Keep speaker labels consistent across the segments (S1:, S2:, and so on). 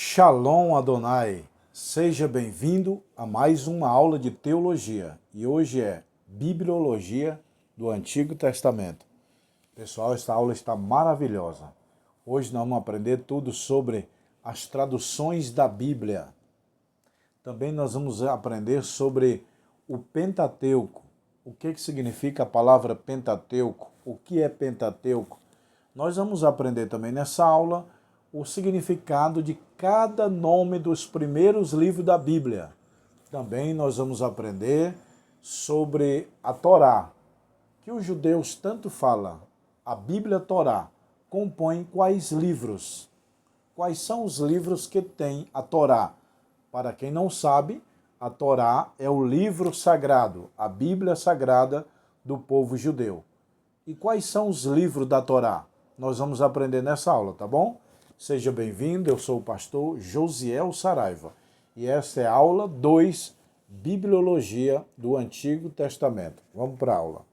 S1: Shalom Adonai, seja bem-vindo a mais uma aula de teologia e hoje é Bibliologia do Antigo Testamento. Pessoal, esta aula está maravilhosa. Hoje nós vamos aprender tudo sobre as traduções da Bíblia. Também nós vamos aprender sobre o Pentateuco. O que significa a palavra Pentateuco? O que é Pentateuco? Nós vamos aprender também nessa aula o significado de cada nome dos primeiros livros da Bíblia. Também nós vamos aprender sobre a Torá, que os judeus tanto falam. A Bíblia Torá compõe quais livros? Quais são os livros que tem a Torá? Para quem não sabe, a Torá é o livro sagrado, a Bíblia sagrada do povo judeu. E quais são os livros da Torá? Nós vamos aprender nessa aula, tá bom? Seja bem-vindo, eu sou o pastor Josiel Saraiva e essa é a aula 2, Bibliologia do Antigo Testamento. Vamos para a aula.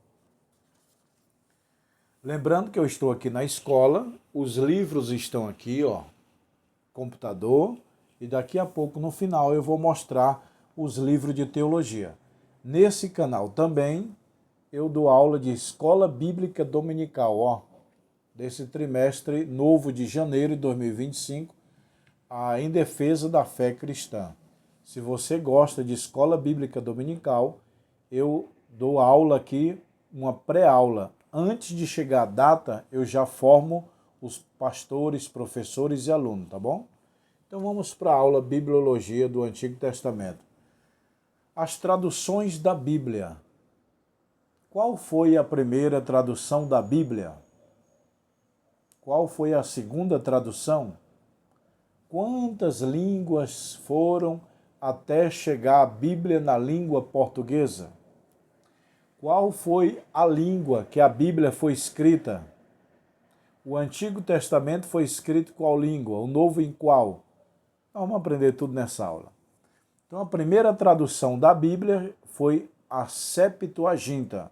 S1: Lembrando que eu estou aqui na escola, os livros estão aqui, ó, computador, e daqui a pouco, no final, eu vou mostrar os livros de teologia. Nesse canal também, eu dou aula de Escola Bíblica Dominical, ó, desse trimestre novo de janeiro de 2025, em defesa da fé cristã. Se você gosta de Escola Bíblica Dominical, eu dou aula aqui, uma pré-aula. Antes de chegar a data, eu já formo os pastores, professores e alunos, tá bom? Então vamos para a aula Bibliologia do Antigo Testamento. As traduções da Bíblia. Qual foi a primeira tradução da Bíblia? Qual foi a segunda tradução? Quantas línguas foram até chegar a Bíblia na língua portuguesa? Qual foi a língua que a Bíblia foi escrita? O Antigo Testamento foi escrito em qual língua? O Novo em qual? Vamos aprender tudo nessa aula. Então, a primeira tradução da Bíblia foi a Septuaginta.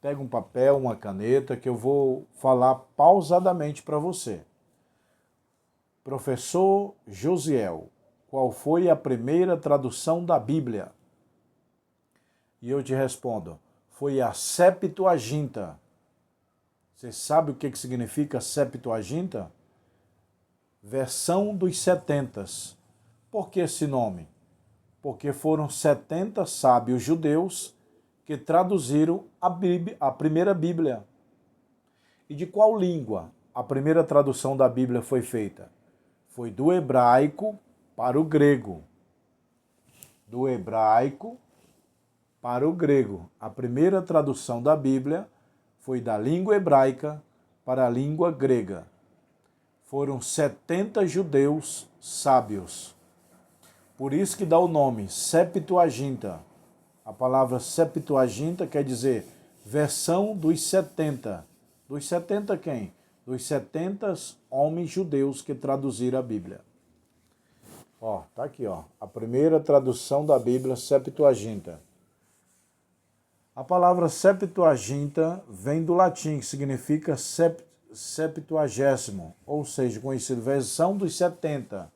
S1: Pega um papel, uma caneta, que eu vou falar pausadamente para você. Professor Josiel, qual foi a primeira tradução da Bíblia? E eu te respondo, foi a Septuaginta. Você sabe o que significa Septuaginta? Versão dos 70. Por que esse nome? Porque foram 70 sábios judeus que traduziram a primeira Bíblia. E de qual língua a primeira tradução da Bíblia foi feita? Foi do hebraico para o grego. Do hebraico para o grego. A primeira tradução da Bíblia foi da língua hebraica para a língua grega. Foram 70 judeus sábios. Por isso que dá o nome Septuaginta. A palavra Septuaginta quer dizer versão dos 70. Dos 70 quem? Dos 70 homens judeus que traduziram a Bíblia. Ó, tá aqui, ó. A primeira tradução da Bíblia, Septuaginta. A palavra Septuaginta vem do latim, que significa septuagésimo, ou seja, conhecido versão dos 70.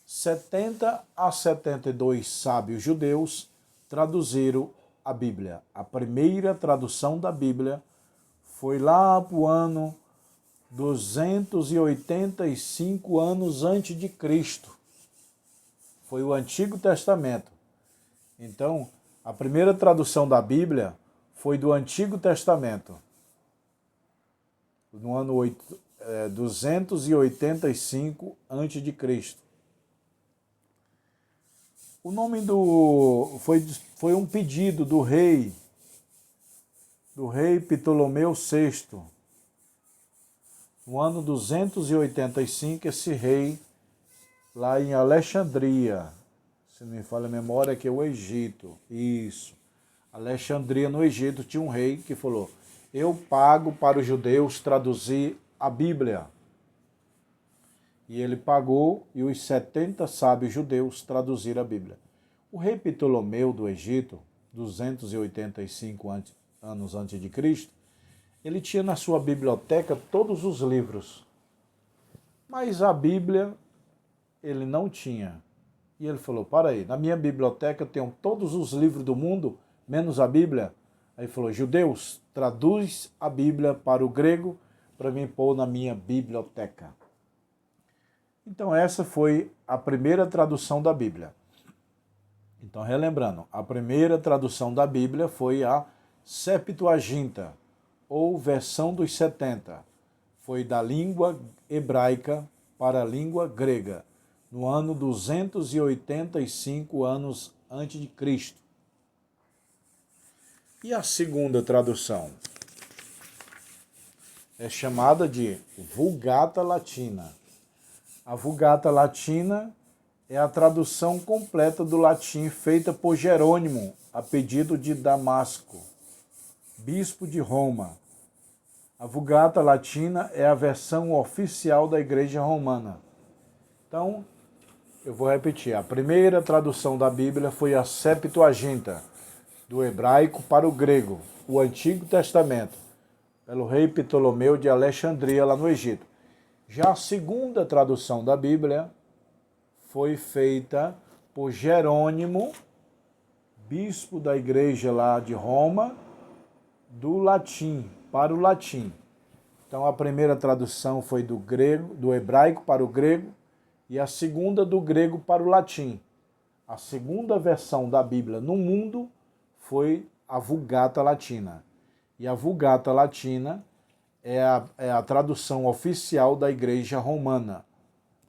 S1: 70 a 72 sábios judeus traduziram a Bíblia. A primeira tradução da Bíblia foi lá para o ano 285 anos antes de Cristo. Foi o Antigo Testamento. Então, a primeira tradução da Bíblia foi do Antigo Testamento. No ano 285 antes de Cristo. O nome foi um pedido do rei Ptolomeu VI. No ano 285, esse rei, lá em Alexandria, se não me falha a memória, que é o Egito. Isso. Alexandria, no Egito, tinha um rei que falou, eu pago para os judeus traduzir a Bíblia. E ele pagou e os 70 sábios judeus traduziram a Bíblia. O rei Ptolomeu do Egito, 285 anos antes de Cristo, ele tinha na sua biblioteca todos os livros. Mas a Bíblia ele não tinha. E ele falou, para aí, na minha biblioteca eu tenho todos os livros do mundo, menos a Bíblia. Aí ele falou, judeus, traduz a Bíblia para o grego para mim pôr na minha biblioteca. Então essa foi a primeira tradução da Bíblia. Então, relembrando, a primeira tradução da Bíblia foi a Septuaginta, ou versão dos 70. Foi da língua hebraica para a língua grega, no ano 285 anos antes de Cristo. E a segunda tradução é chamada de Vulgata Latina. A Vulgata Latina é a tradução completa do latim feita por Jerônimo, a pedido de Damasco, bispo de Roma. A Vulgata Latina é a versão oficial da Igreja Romana. Então, eu vou repetir. A primeira tradução da Bíblia foi a Septuaginta, do hebraico para o grego, o Antigo Testamento, pelo rei Ptolomeu de Alexandria, lá no Egito. Já a segunda tradução da Bíblia foi feita por Jerônimo, bispo da igreja lá de Roma, do latim para o latim. Então a primeira tradução foi do grego, do hebraico para o grego, e a segunda do grego para o latim. A segunda versão da Bíblia no mundo foi a Vulgata Latina. E a Vulgata Latina é a tradução oficial da Igreja Romana.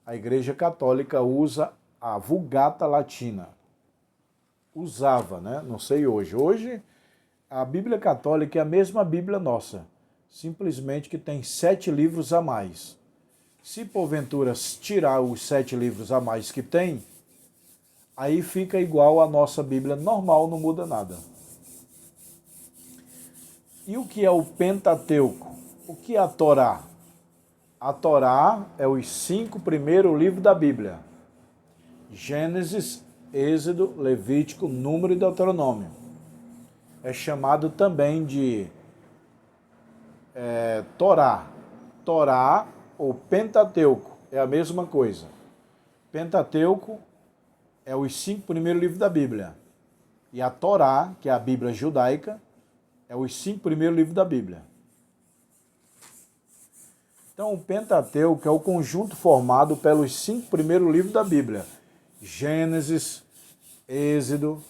S1: A Igreja Católica usa a Vulgata Latina. Usava, né? Não sei hoje. Hoje, a Bíblia Católica é a mesma Bíblia nossa, simplesmente que tem 7 livros a mais. Se porventura tirar os 7 livros a mais que tem, aí fica igual à nossa Bíblia normal, não muda nada. E o que é o Pentateuco? O que é a Torá? A Torá é os 5 primeiros livros da Bíblia. Gênesis, Êxodo, Levítico, Número e Deuteronômio. É chamado também de Torá. Torá ou Pentateuco é a mesma coisa. Pentateuco é os 5 primeiros livros da Bíblia. E a Torá, que é a Bíblia judaica, é os 5 primeiros livros da Bíblia. Então, o Pentateuco é o conjunto formado pelos 5 primeiros livros da Bíblia. Gênesis, Êxodo,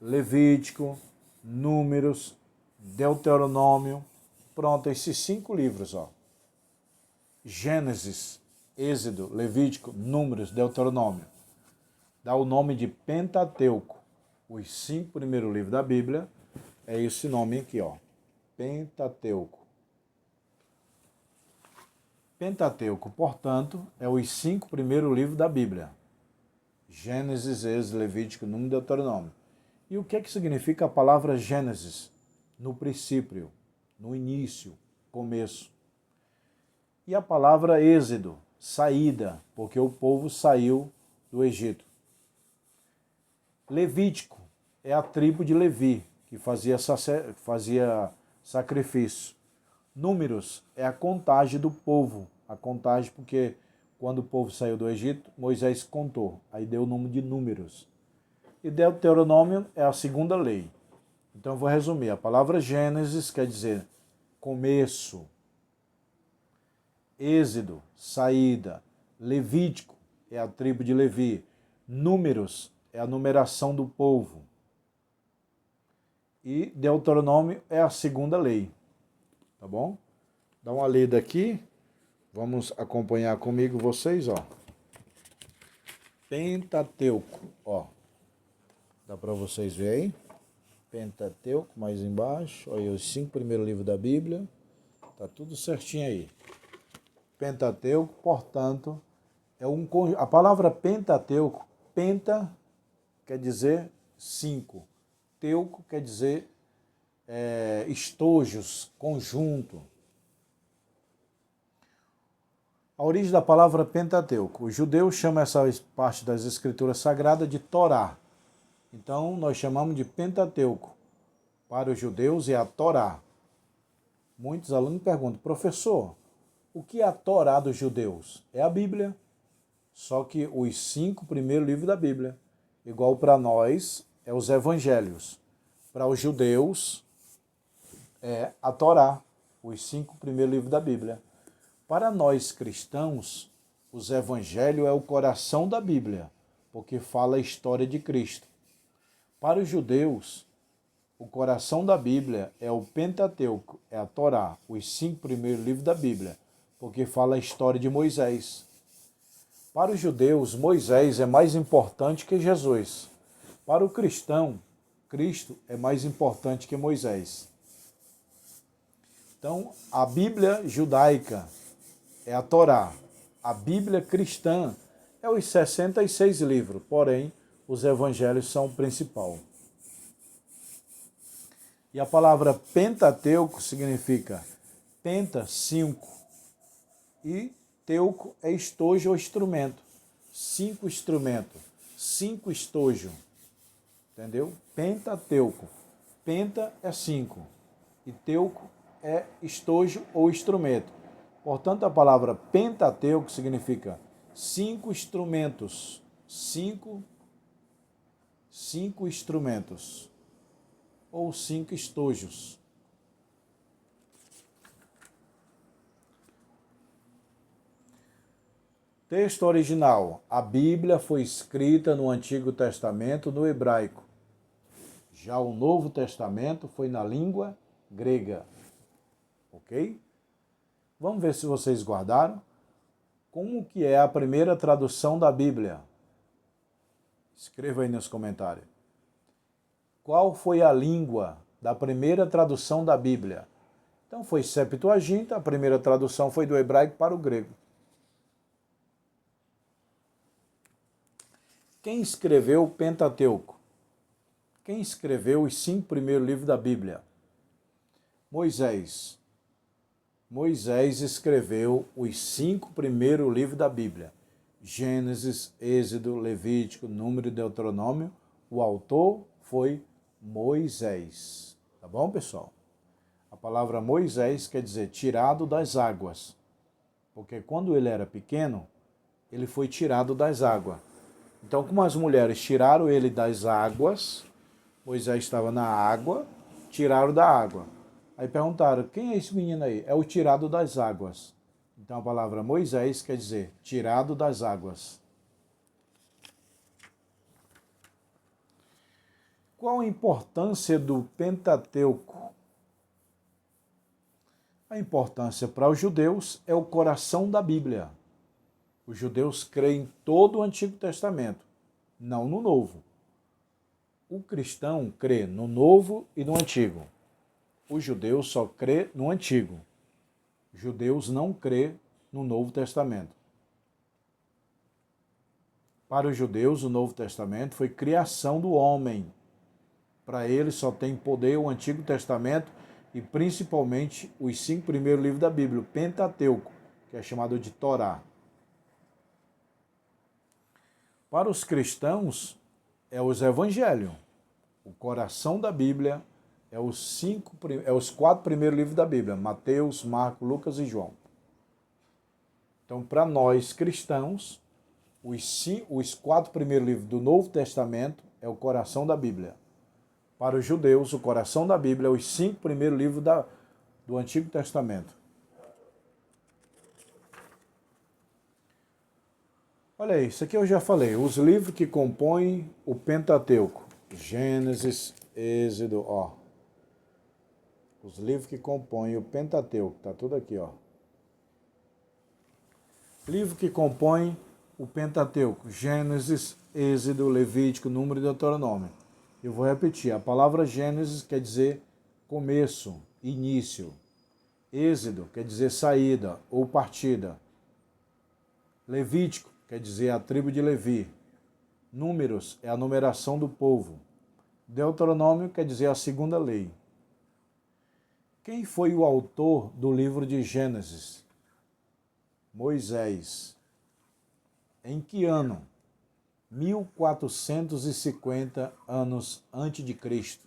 S1: Levítico, Números, Deuteronômio. Pronto, esses 5 livros, ó. Gênesis, Êxodo, Levítico, Números, Deuteronômio. Dá o nome de Pentateuco. Os 5 primeiros livros da Bíblia é esse nome aqui, ó. Pentateuco. Pentateuco, portanto, é os 5 primeiros livros da Bíblia. Gênesis, Êxodo, Levítico, Número e Deuteronômio. E o que é que significa a palavra Gênesis? No princípio, no início, começo. E a palavra Êxodo, saída, porque o povo saiu do Egito. Levítico é a tribo de Levi, que fazia sacrifício. Números é a contagem do povo. A contagem porque quando o povo saiu do Egito, Moisés contou. Aí deu o número de números. E Deuteronômio é a segunda lei. Então eu vou resumir. A palavra Gênesis quer dizer começo. Êxodo, saída. Levítico é a tribo de Levi. Números é a numeração do povo. E Deuteronômio é a segunda lei. Tá bom? Dá uma lida aqui. Vamos acompanhar comigo vocês, ó. Pentateuco, ó. Dá para vocês verem aí? Pentateuco, mais embaixo. Olha os 5 primeiros livros da Bíblia. Tá tudo certinho aí. Pentateuco, portanto, a palavra Pentateuco, penta quer dizer 5. Teuco quer dizer estojos, conjunto. A origem da palavra Pentateuco. Os judeus chamam essa parte das escrituras sagradas de Torá. Então, nós chamamos de Pentateuco. Para os judeus é a Torá. Muitos alunos perguntam, professor, o que é a Torá dos judeus? É a Bíblia. Só que os 5 primeiros livros da Bíblia. Igual para nós, é os evangelhos. Para os judeus, é a Torá, os 5 primeiros livros da Bíblia. Para nós cristãos, os evangelhos é o coração da Bíblia, porque fala a história de Cristo. Para os judeus, o coração da Bíblia é o Pentateuco, é a Torá, os 5 primeiros livros da Bíblia, porque fala a história de Moisés. Para os judeus, Moisés é mais importante que Jesus. Para o cristão, Cristo é mais importante que Moisés. Então, a Bíblia judaica é a Torá. A Bíblia cristã é os 66 livros, porém, os evangelhos são o principal. E a palavra Pentateuco significa penta, 5, e teuco é estojo ou instrumento. 5 instrumentos, 5 estojo. Entendeu? Pentateuco. Penta é 5 e teuco é estojo ou instrumento. Portanto, a palavra Pentateuco significa 5 instrumentos. 5 instrumentos. Ou 5 estojos. Texto original. A Bíblia foi escrita no Antigo Testamento no hebraico. Já o Novo Testamento foi na língua grega. Ok? Vamos ver se vocês guardaram. Como que é a primeira tradução da Bíblia? Escreva aí nos comentários. Qual foi a língua da primeira tradução da Bíblia? Então foi Septuaginta, a primeira tradução foi do hebraico para o grego. Quem escreveu o Pentateuco? Quem escreveu os 5 primeiros livros da Bíblia? Moisés. Moisés escreveu os 5 primeiros livros da Bíblia. Gênesis, Êxodo, Levítico, Número e Deuteronômio. O autor foi Moisés. Tá bom, pessoal? A palavra Moisés quer dizer tirado das águas. Porque quando ele era pequeno, ele foi tirado das águas. Então, como as mulheres tiraram ele das águas, Moisés estava na água, tiraram da água. Aí perguntaram, quem é esse menino aí? É o tirado das águas. Então a palavra Moisés quer dizer tirado das águas. Qual a importância do Pentateuco? A importância para os judeus é o coração da Bíblia. Os judeus creem em todo o Antigo Testamento, não no Novo. O cristão crê no Novo e no Antigo. O judeu só crê no Antigo. Os judeus não crê no Novo Testamento. Para os judeus, o Novo Testamento foi criação do homem. Para eles só tem poder o Antigo Testamento e principalmente os 5 primeiros livros da Bíblia, o Pentateuco, que é chamado de Torá. Para os cristãos, é os evangelhos. O coração da Bíblia é os 4 primeiros livros da Bíblia, Mateus, Marcos, Lucas e João. Então, para nós cristãos, os 4 primeiros livros do Novo Testamento é o coração da Bíblia. Para os judeus, o coração da Bíblia é os 5 primeiros livros do Antigo Testamento. Olha aí, isso aqui eu já falei. Os livros que compõem o Pentateuco. Gênesis, Êxodo, ó. Os livros que compõem o Pentateuco. Tá tudo aqui, ó. Livro que compõe o Pentateuco. Gênesis, Êxodo, Levítico, Número e Deuteronômio. Eu vou repetir. A palavra Gênesis quer dizer começo, início. Êxodo quer dizer saída ou partida. Levítico quer dizer a tribo de Levi. Números é a numeração do povo. Deuteronômio quer dizer a segunda lei. Quem foi o autor do livro de Gênesis? Moisés. Em que ano? 1450 anos antes de Cristo.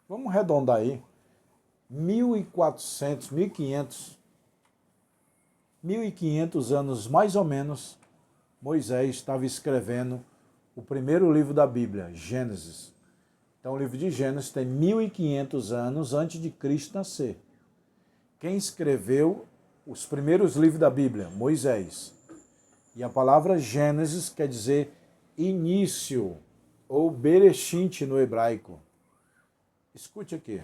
S1: Vamos arredondar aí. 1400, 1500 anos mais ou menos Moisés estava escrevendo o primeiro livro da Bíblia, Gênesis. Então o livro de Gênesis tem 1500 anos antes de Cristo nascer. Quem escreveu os primeiros livros da Bíblia? Moisés. E a palavra Gênesis quer dizer início, ou Bereshit no hebraico. Escute aqui.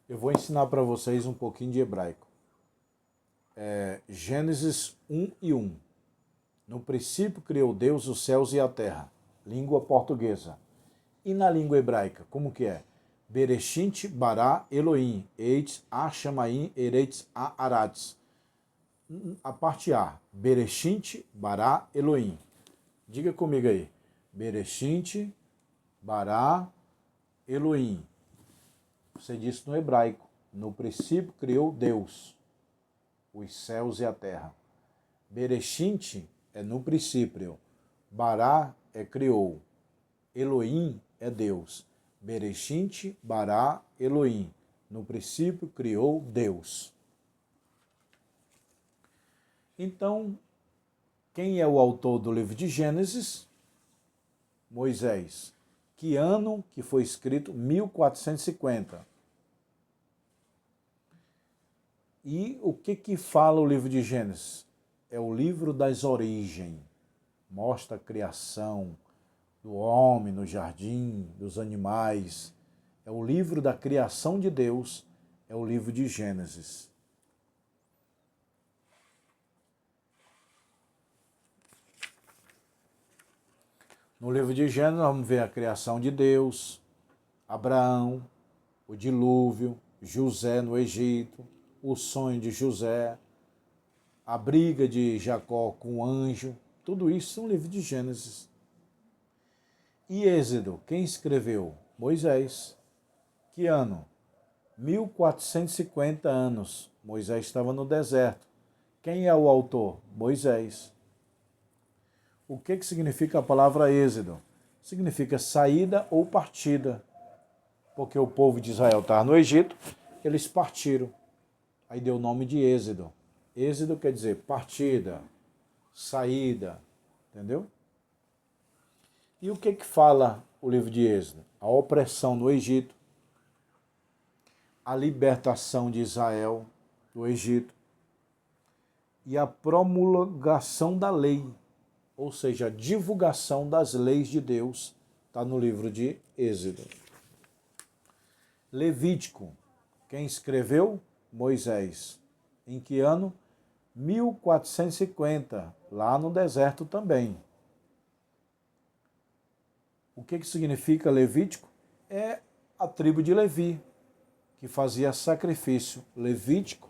S1: Eu vou ensinar para vocês um pouquinho de hebraico. Gênesis 1:1. No princípio criou Deus os céus e a terra. Língua portuguesa. E na língua hebraica, como que é? Bereshit bara Elohim, eitz a shamaim eretz a aratz. A parte A, Bereshit bara Elohim. Diga comigo aí. Bereshit bara Elohim. Você disse no hebraico. No princípio criou Deus os céus e a terra. Bereshit é no princípio. Bará é criou. Elohim é Deus. Bereshit bara Elohim. No princípio criou Deus. Então, quem é o autor do livro de Gênesis? Moisés. Que ano que foi escrito? 1450. E o que fala o livro de Gênesis? É o livro das origens. Mostra a criação do homem no jardim, dos animais. É o livro da criação de Deus, é o livro de Gênesis. No livro de Gênesis, nós vamos ver a criação de Deus, Abraão, o dilúvio, José no Egito, o sonho de José, a briga de Jacó com o anjo, tudo isso no livro de Gênesis. E Êxodo, quem escreveu? Moisés. Que ano? 1450 anos. Moisés estava no deserto. Quem é o autor? Moisés. O que significa a palavra Êxodo? Significa saída ou partida. Porque o povo de Israel estava no Egito, eles partiram. Aí deu o nome de Êxodo. Êxodo quer dizer partida, saída, entendeu? E o que fala o livro de Êxodo? A opressão no Egito, a libertação de Israel do Egito e a promulgação da lei, ou seja, a divulgação das leis de Deus, está no livro de Êxodo. Levítico, quem escreveu? Moisés. Em que ano? 1450, lá no deserto também. O que significa Levítico? É a tribo de Levi, que fazia sacrifício. Levítico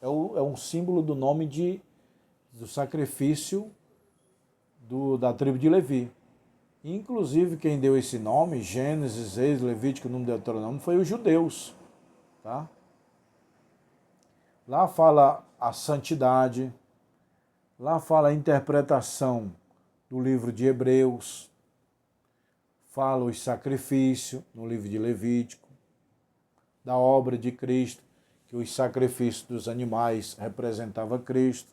S1: é um símbolo do nome do sacrifício da tribo de Levi. Inclusive, quem deu esse nome, Gênesis, Êxodo, Levítico, Número, Deuteronômio, foi os judeus. Tá? Lá fala a santidade, lá fala a interpretação do livro de Hebreus, fala os sacrifícios no livro de Levítico, da obra de Cristo, que os sacrifícios dos animais representavam Cristo.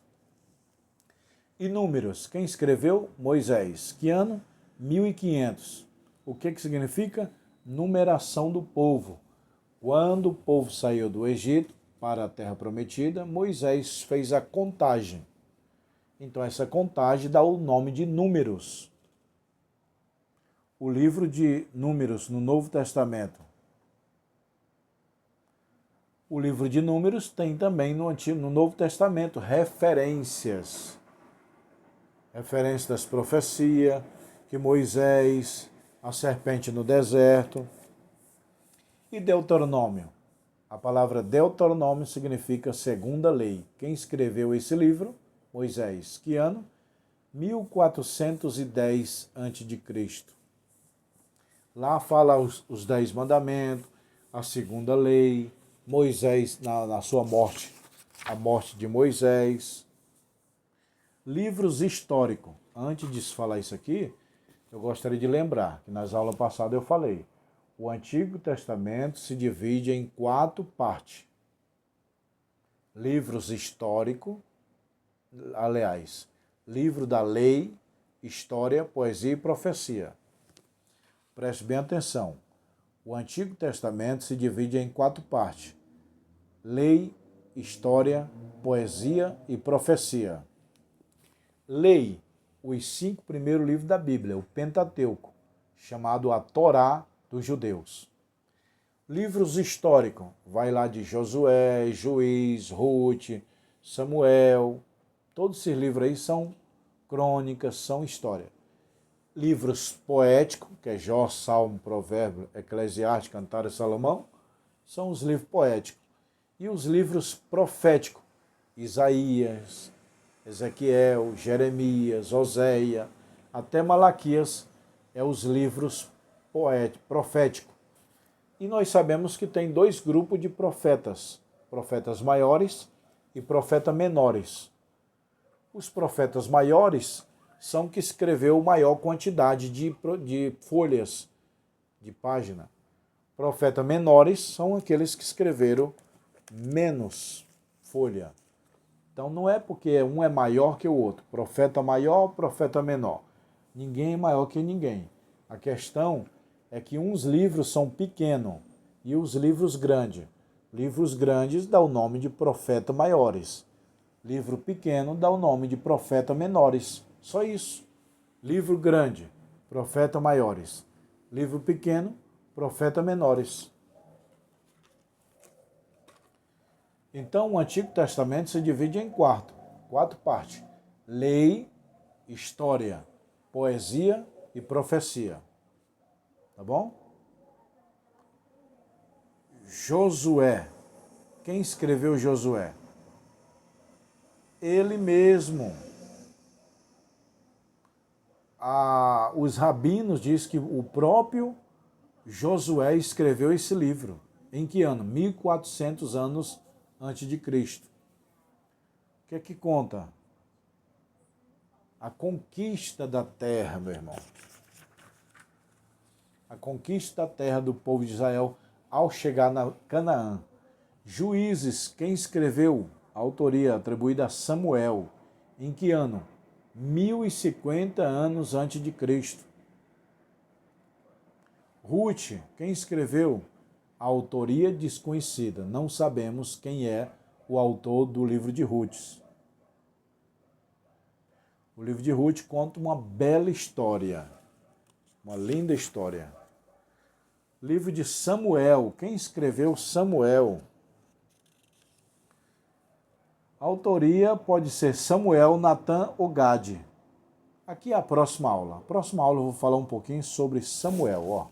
S1: E Números, quem escreveu? Moisés. Que ano? 1500. O que significa? Numeração do povo. Quando o povo saiu do Egito para a Terra Prometida, Moisés fez a contagem. Então essa contagem dá o nome de Números. O livro de Números no Novo Testamento. O livro de Números tem também no Novo Testamento referências. Referências das profecias, que Moisés, a serpente no deserto. E Deuteronômio. A palavra Deuteronômio significa segunda lei. Quem escreveu esse livro? Moisés. Que ano? 1410 a.C. Lá fala os 10 mandamentos, a segunda lei, Moisés na sua morte, a morte de Moisés. Livros históricos. Antes de falar isso aqui, eu gostaria de lembrar que nas aulas passadas eu falei. O Antigo Testamento se divide em 4 partes. Livros históricos, aliás, livro da lei, história, poesia e profecia. Preste bem atenção. O Antigo Testamento se divide em 4 partes: lei, história, poesia e profecia. Lei, os 5 primeiros livros da Bíblia, o Pentateuco, chamado a Torá dos judeus. Livros históricos, vai lá de Josué, Juiz, Ruth, Samuel, todos esses livros aí são crônicas, são história. Livros poéticos, que é Jó, Salmo, Provérbio, Eclesiastes, Cantares e Salomão, são os livros poéticos. E os livros proféticos, Isaías, Ezequiel, Jeremias, Oséia, até Malaquias, é os livros proféticos. E nós sabemos que tem 2 grupos de profetas, profetas maiores e profetas menores. Os profetas maiores são que escreveu maior quantidade de folhas, de página. Profetas menores são aqueles que escreveram menos folha. Então não é porque um é maior que o outro. Profeta maior, profeta menor. Ninguém é maior que ninguém. A questão é que uns livros são pequenos e os livros grandes. Livros grandes dá o nome de profeta maiores. Livro pequeno dá o nome de profeta menores. Só isso. Livro grande, profeta maiores. Livro pequeno, profeta menores. Então o Antigo Testamento se divide em 4 partes: lei, história, poesia e profecia. Tá bom? Josué. Quem escreveu Josué? Ele mesmo. Os rabinos dizem que o próprio Josué escreveu esse livro. Em que ano? 1400 anos antes de Cristo. O que é que conta? A conquista da terra, meu irmão. A conquista da terra do povo de Israel ao chegar na Canaã. Juízes, quem escreveu? A autoria atribuída a Samuel. Em que ano? 1050 anos antes de Cristo. Ruth, quem escreveu? A autoria desconhecida. Não sabemos quem é o autor do livro de Ruth. O livro de Ruth conta uma bela história. Uma linda história. Livro de Samuel. Quem escreveu Samuel? A autoria pode ser Samuel, Natan ou Gade. Aqui é a próxima aula. A próxima aula eu vou falar um pouquinho sobre Samuel. Ó.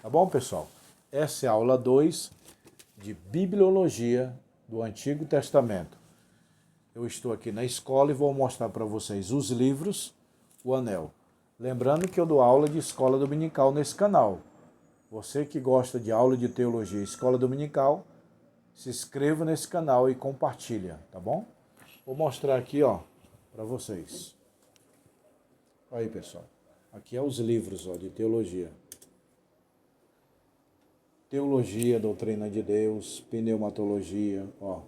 S1: Tá bom, pessoal? Essa é a aula 2 de Bibliologia do Antigo Testamento. Eu estou aqui na escola e vou mostrar para vocês os livros, o anel. Lembrando que eu dou aula de escola dominical nesse canal. Você que gosta de aula de teologia e escola dominical, se inscreva nesse canal e compartilha, tá bom? Vou mostrar aqui, ó, para vocês. Aí, pessoal. Aqui é os livros, ó, de teologia. Teologia, Doutrina de Deus, Pneumatologia, ó.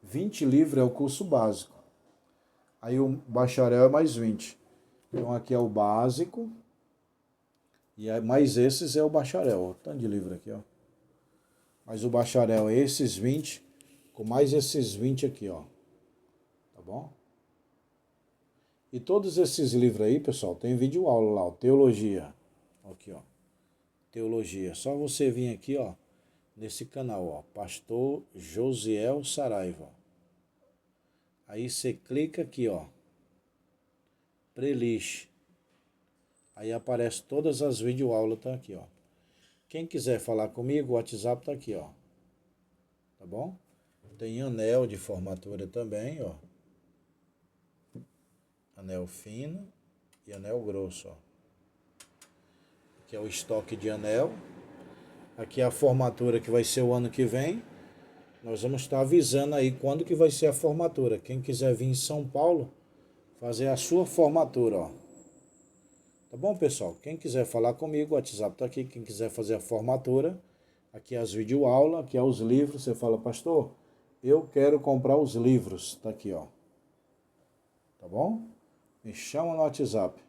S1: 20 livros é o curso básico. Aí o bacharel é mais 20. Então aqui é o básico. E mais esses é o bacharel. Ó. Tanto de livro aqui, ó. Mas o bacharel é esses 20, com mais esses 20 aqui, ó. Tá bom? E todos esses livros aí, pessoal, tem vídeo aula lá, ó. Teologia. Aqui, ó. Teologia. Só você vir aqui, ó, nesse canal, ó. Pastor Josiel Saraiva. Aí você clica aqui, ó. Playlist. Aí aparece todas as videoaulas, tá aqui, ó. Quem quiser falar comigo, o WhatsApp tá aqui, ó. Tá bom? Tem anel de formatura também, ó. Anel fino e anel grosso, ó. Aqui é o estoque de anel. Aqui é a formatura que vai ser o ano que vem. Nós vamos estar avisando aí quando que vai ser a formatura. Quem quiser vir em São Paulo, fazer a sua formatura, ó. Tá bom, pessoal? Quem quiser falar comigo, o WhatsApp tá aqui. Quem quiser fazer a formatura, aqui é as videoaulas, aqui é os livros. Você fala, pastor, eu quero comprar os livros. Tá aqui, ó. tá bom? Me chama no WhatsApp.